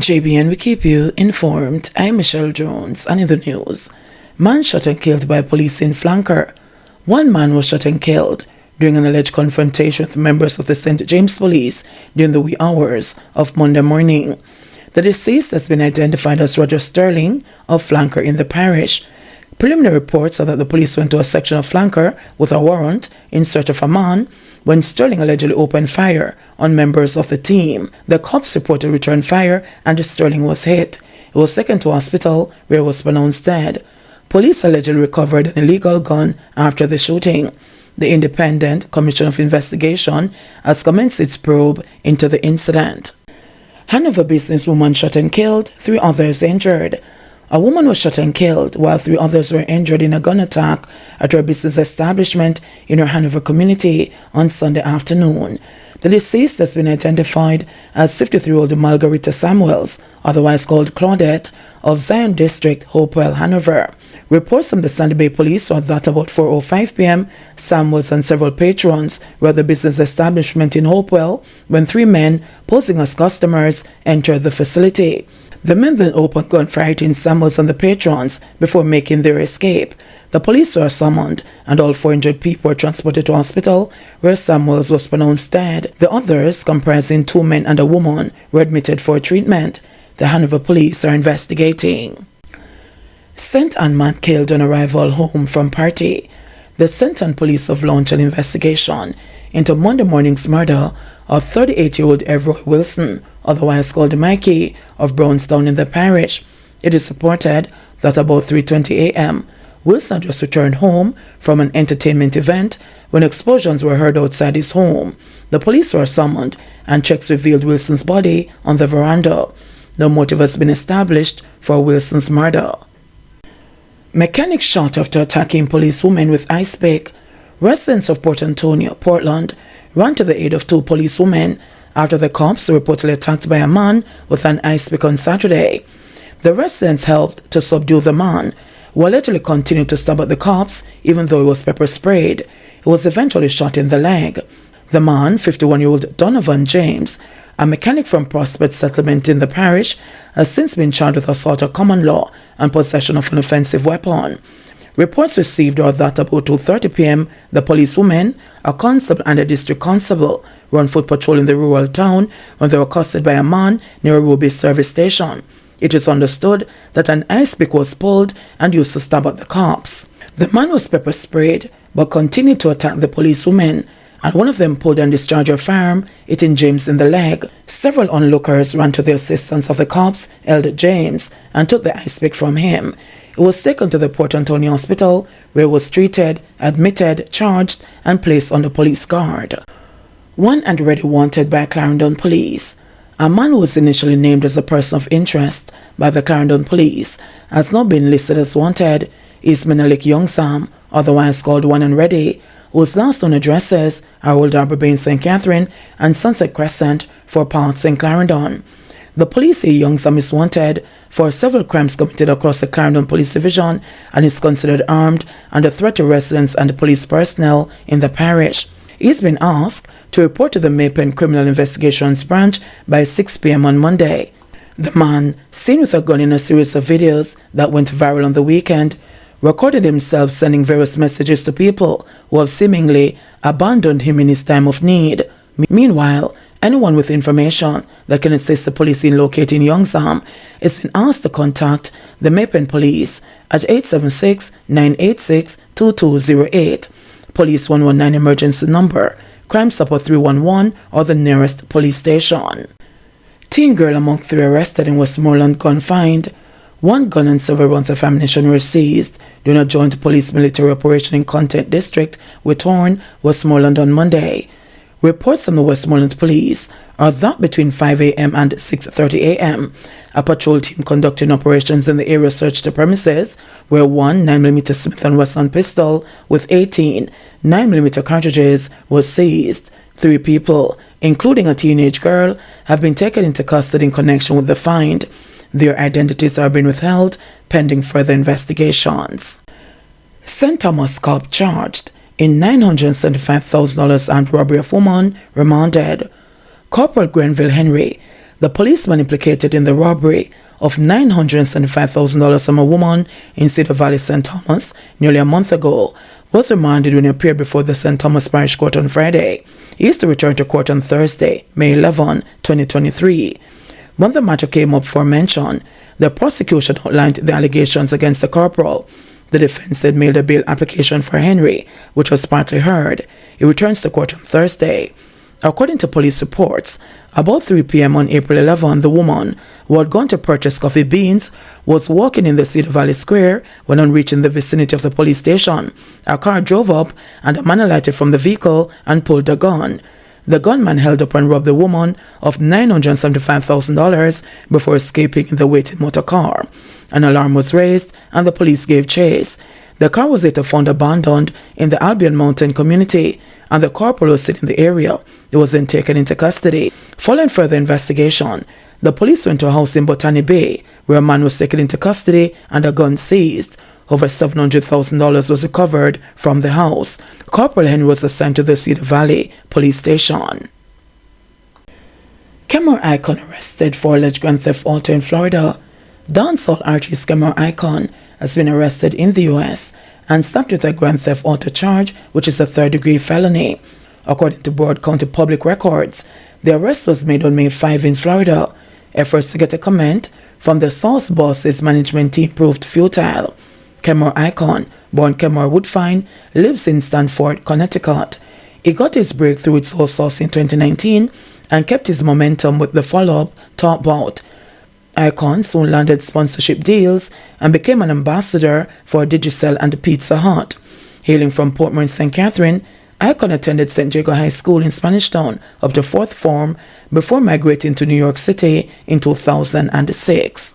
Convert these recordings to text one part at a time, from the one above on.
JBN, we keep you informed. I'm Michelle Jones, and in the news, man shot and killed by police in Flanker. One man was shot and killed during an alleged confrontation with members of the St. James Police during the wee hours of Monday morning. The deceased has been identified as Roger Sterling of Flanker in the parish. Preliminary reports are that the police went to a section of Flanker with a warrant in search of a man when Sterling allegedly opened fire on members of the team. The cops reported returned fire and Sterling was hit. He was taken to hospital where he was pronounced dead. Police allegedly recovered an illegal gun after the shooting. The Independent Commission of Investigation has commenced its probe into the incident. Hanover businesswoman shot and killed, 3 others injured. A woman was shot and killed while 3 others were injured in a gun attack at her business establishment in her Hanover community on Sunday afternoon. The deceased has been identified as 53-year-old Margarita Samuels, otherwise called Claudette, of Zion District, Hopewell, Hanover. Reports from the Sandy Bay Police are that about 4:05 p.m., Samuels and several patrons were at the business establishment in Hopewell when 3 men, posing as customers, entered the facility. The men then opened gunfire hitting Samuels and the patrons before making their escape. The police were summoned and all 4 injured people were transported to hospital where Samuels was pronounced dead. The others, comprising 2 men and a woman, were admitted for treatment. The Hanover police are investigating. St. Ann man killed on arrival home from party. The St. Ann police have launched an investigation into Monday morning's murder of 38-year-old Everett Wilson, otherwise called Mikey, of Brownstown in the parish. It is reported that about 3:20 a.m., Wilson just returned home from an entertainment event when explosions were heard outside his home. The police were summoned and checks revealed Wilson's body on the veranda. No motive has been established for Wilson's murder. Mechanic shot after attacking policewoman with ice pick. Residents of Port Antonio, Portland, ran to the aid of 2 policewomen after the cops were reportedly attacked by a man with an ice pick on Saturday. The residents helped to subdue the man, who allegedly continued to stab at the cops even though he was pepper sprayed. He was eventually shot in the leg. The man, 51-year-old Donovan James, a mechanic from Prospect Settlement in the parish, has since been charged with assault at common law and possession of an offensive weapon. Reports received are that about 2:30 p.m., the policewoman, a constable and a district constable, were on foot patrol in the rural town when they were accosted by a man near a Ruby service station. It is understood that an ice pick was pulled and used to stab at the cops. The man was pepper sprayed but continued to attack the policewoman, and one of them pulled and discharged a firearm, hitting James in the leg. Several onlookers ran to the assistance of the cops, held James, and took the ice pick from him. He was taken to the Port Antonio Hospital, where he was treated, admitted, charged, and placed under police guard. One and already wanted by Clarendon Police. A man who was initially named as a person of interest by the Clarendon Police has now been listed as wanted is Menelik Youngsam, otherwise called One and Ready, whose last known addresses are Old Harbour Bay in St. Catherine and Sunset Crescent for parts in Clarendon. The police say Youngsam is wanted for several crimes committed across the Clarendon Police Division and is considered armed and a threat to residents and police personnel in the parish. He's been asked to report to the Maypen Criminal Investigations Branch by 6 p.m. on Monday. The man, seen with a gun in a series of videos that went viral on the weekend, recorded himself sending various messages to people who have seemingly abandoned him in his time of need. Meanwhile, anyone with information that can assist the police in locating Youngsam has been asked to contact the Maypen Police at 876-986-2208, Police 119 emergency number, Crime Support 311, or the nearest police station. Teen girl among 3 arrested in Westmoreland gun find. 1 gun and several rounds of ammunition were seized during a joint police military operation in Content District with Horn, Westmoreland on Monday. Reports from the Westmoreland Police are that between 5 a.m. and 6:30 a.m., a patrol team conducting operations in the area searched the premises where 1 9mm Smith & Wesson pistol with 18 9mm cartridges was seized. 3 people, including a teenage girl, have been taken into custody in connection with the find. Their identities are being withheld pending further investigations. St. Thomas cop charged in $975,000 armed robbery of woman remanded. Corporal Grenville Henry The policeman implicated in the robbery of $975,000 from a woman in Cedar Valley, St. Thomas, nearly a month ago, was remanded when he appeared before the St. Thomas Parish Court on Friday. He is to return to court on Thursday, May 11, 2023. When the matter came up for mention, the prosecution outlined the allegations against the corporal. The defense had mailed a bail application for Henry, which was partly heard. He returns to court on Thursday. According to police reports, about 3 p.m. on April 11, the woman, who had gone to purchase coffee beans, was walking in the Cedar Valley Square when on reaching the vicinity of the police station. A car drove up and a man alighted from the vehicle and pulled a gun. The gunman held up and robbed the woman of $975,000 before escaping in the waiting motor car. An alarm was raised and the police gave chase. The car was later found abandoned in the Albion Mountain community, and the corporal was seen in the area. He was then taken into custody. Following further investigation, the police went to a house in Botany Bay, where a man was taken into custody and a gun seized. Over $700,000 was recovered from the house. Corporal Henry was assigned to the Cedar Valley Police Station. Kemar Icon arrested for alleged grand theft auto in Florida. Dancehall artist Kemar Icon has been arrested in the U.S. and slapped with a grand theft auto charge, which is a third-degree felony. According to Broward County Public Records, the arrest was made on May 5 in Florida. Efforts to get a comment from the Sauce Boss's management team proved futile. Kemar Icon, born Kemar Woodfine, lives in Stamford, Connecticut. He got his breakthrough with Soul Sauce in 2019 and kept his momentum with the follow-up Top Bout. Icon soon landed sponsorship deals and became an ambassador for Digicel and Pizza Hut. Hailing from Portmore, St. Catherine, Icon attended St. Jago High School in Spanish Town up to 4th form before migrating to New York City in 2006.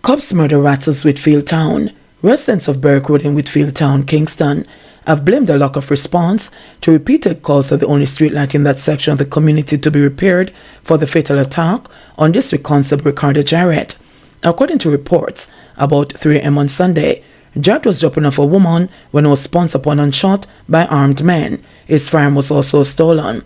Cops murder rattles Whitfield Town. Residents of Berwick Road in Whitfield Town, Kingston, have blamed the lack of response to repeated calls of the only streetlight in that section of the community to be repaired for the fatal attack on District Constable Ricardo Jarrett. According to reports, about 3 a.m. on Sunday, Jarrett was dropping off a woman when he was pounced upon and shot by armed men. His firearm was also stolen.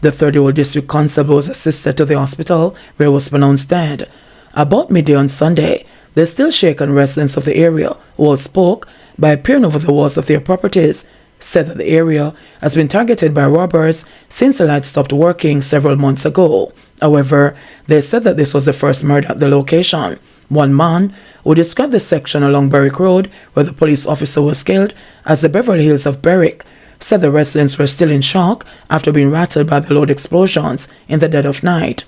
The 30-year-old District Constable was assisted to the hospital where he was pronounced dead. About midday on Sunday, the still shaken residents of the area, who all spoke by peering over the walls of their properties, said that the area has been targeted by robbers since the light stopped working several months ago. However, they said that this was the first murder at the location. One man, who described the section along Berwick Road where the police officer was killed as the Beverly Hills of Berwick, said the residents were still in shock after being rattled by the loud explosions in the dead of night.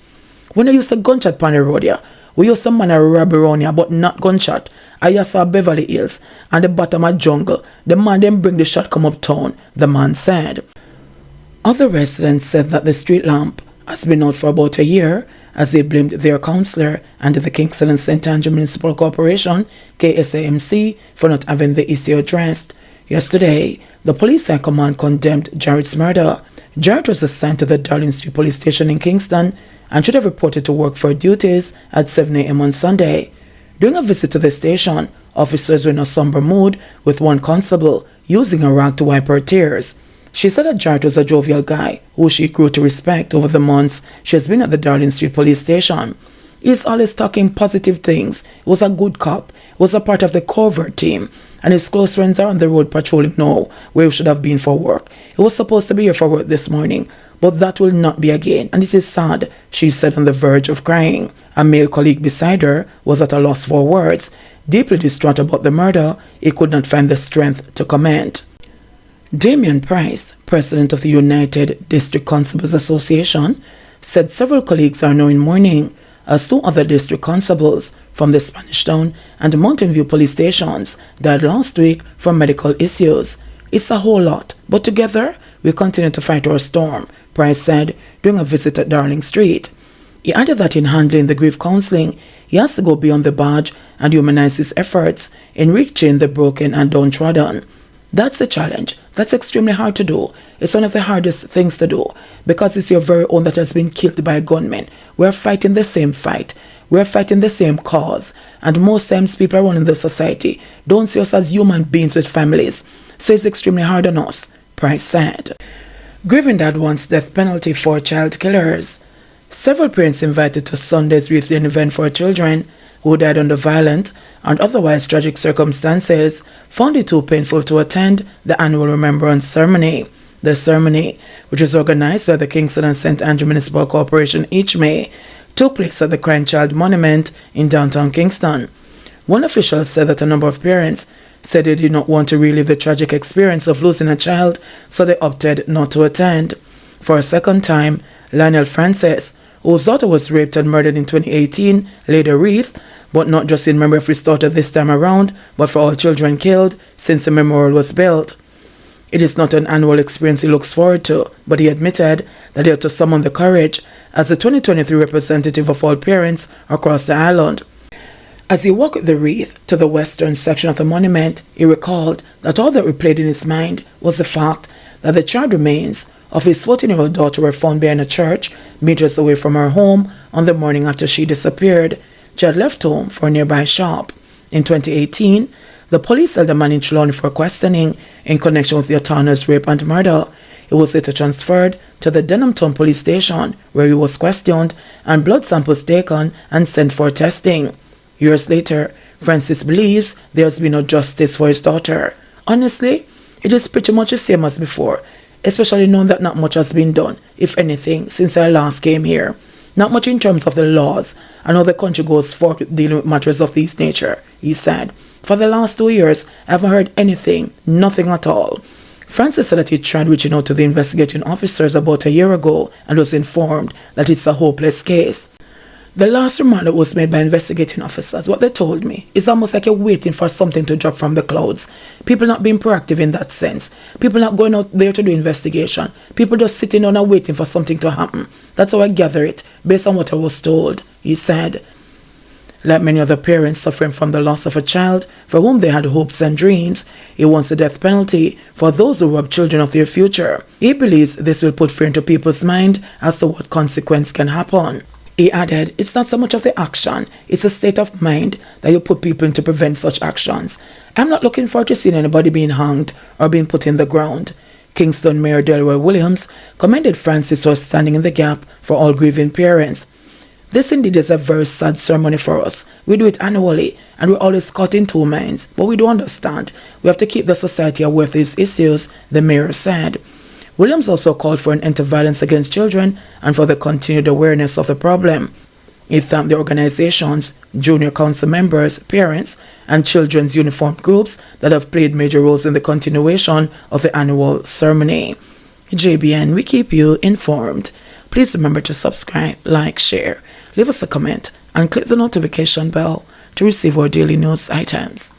When I used to gunshot on the road here, we used to man a robbery around here, but not gunshot. I just saw Beverly Hills and the bottom of jungle. The man then bring the shot come uptown, the man said. Other residents said that the street lamp has been out for about a year, as they blamed their councillor and the Kingston and St. Andrew Municipal Corporation, KSAMC, for not having the issue addressed. Yesterday, the police high command condemned Jarrett's murder. Jarrett was assigned to the Darling Street Police Station in Kingston and should have reported to work for duties at 7 a.m. on Sunday. During a visit to the station, officers were in a somber mood with one constable using a rag to wipe her tears. She said that Jarrett was a jovial guy who she grew to respect over the months she has been at the Darling Street Police Station. He's always talking positive things. He was a good cop. He was a part of the covert team. And his close friends are on the road patrolling now, where he should have been for work. He was supposed to be here for work this morning, but that will not be again, and it is sad, she said, on the verge of crying. A male colleague beside her was at a loss for words. Deeply distraught about the murder, he could not find the strength to comment. Damian Price, president of the United District Constables Association, said several colleagues are now in mourning as 2 other district constables from the Spanish Town and Mountain View police stations died last week from medical issues. It's a whole lot, but together we continue to fight our storm, Price said during a visit at Darling Street. He added that in handling the grief counseling, he has to go beyond the badge and humanize his efforts in reaching the broken and downtrodden. That's a challenge. That's extremely hard to do. It's one of the hardest things to do because it's your very own that has been killed by a gunman. We're fighting the same fight. We're fighting the same cause. And most times people around in the society don't see us as human beings with families. So it's extremely hard on us, Price said. Grieving dad wants death penalty for child killers. Several parents invited to Sunday's Youth event for children who died under violent and otherwise tragic circumstances found it too painful to attend the annual remembrance ceremony. The ceremony, which is organized by the Kingston and St. Andrew Municipal Corporation each May, took place at the Crying Child Monument in downtown Kingston. One official said that a number of parents said they did not want to relive the tragic experience of losing a child, so they opted not to attend. For a second time, Lionel Francis, whose daughter was raped and murdered in 2018, laid a wreath, but not just in memory of his daughter this time around, but for all children killed since the memorial was built. It is not an annual experience he looks forward to, but he admitted that he had to summon the courage as the 2023 representative of all parents across the island. As he walked the wreath to the western section of the monument, he recalled that all that replayed in his mind was the fact that the charred remains of his 14-year-old daughter were found behind a church meters away from her home on the morning after she disappeared. She had left home for a nearby shop. In 2018, the police held a man in Trelawney for questioning in connection with the Atana's rape and murder. He was later transferred to the Denhamton police station, where he was questioned and blood samples taken and sent for testing. Years later, Francis believes there has been no justice for his daughter. Honestly, it is pretty much the same as before, especially knowing that not much has been done, if anything, since I last came here. Not much in terms of the laws and how the country goes forward with dealing with matters of this nature, he said. For the last 2 years, I haven't heard anything, nothing at all. Francis said that he tried reaching out to the investigating officers about a year ago and was informed that it's a hopeless case. The last remark that was made by investigating officers, what they told me, is almost like you're waiting for something to drop from the clouds. People not being proactive in that sense. People not going out there to do investigation. People just sitting down and waiting for something to happen. That's how I gather it, based on what I was told, he said. Like many other parents suffering from the loss of a child for whom they had hopes and dreams, he wants the death penalty for those who rob children of their future. He believes this will put fear into people's mind as to what consequence can happen. He added, it's not so much of the action, it's a state of mind that you put people in to prevent such actions. I'm not looking forward to seeing anybody being hanged or being put in the ground. Kingston Mayor Delroy Williams commended Francis for standing in the gap for all grieving parents. This indeed is a very sad ceremony for us. We do it annually and we're always caught in two minds, but we do understand. We have to keep the society aware of these issues, the mayor said. Williams also called for an end to violence against children and for the continued awareness of the problem. He thanked the organizations, junior council members, parents, and children's uniformed groups that have played major roles in the continuation of the annual ceremony. JBN, we keep you informed. Please remember to subscribe, like, share, leave us a comment, and click the notification bell to receive our daily news items.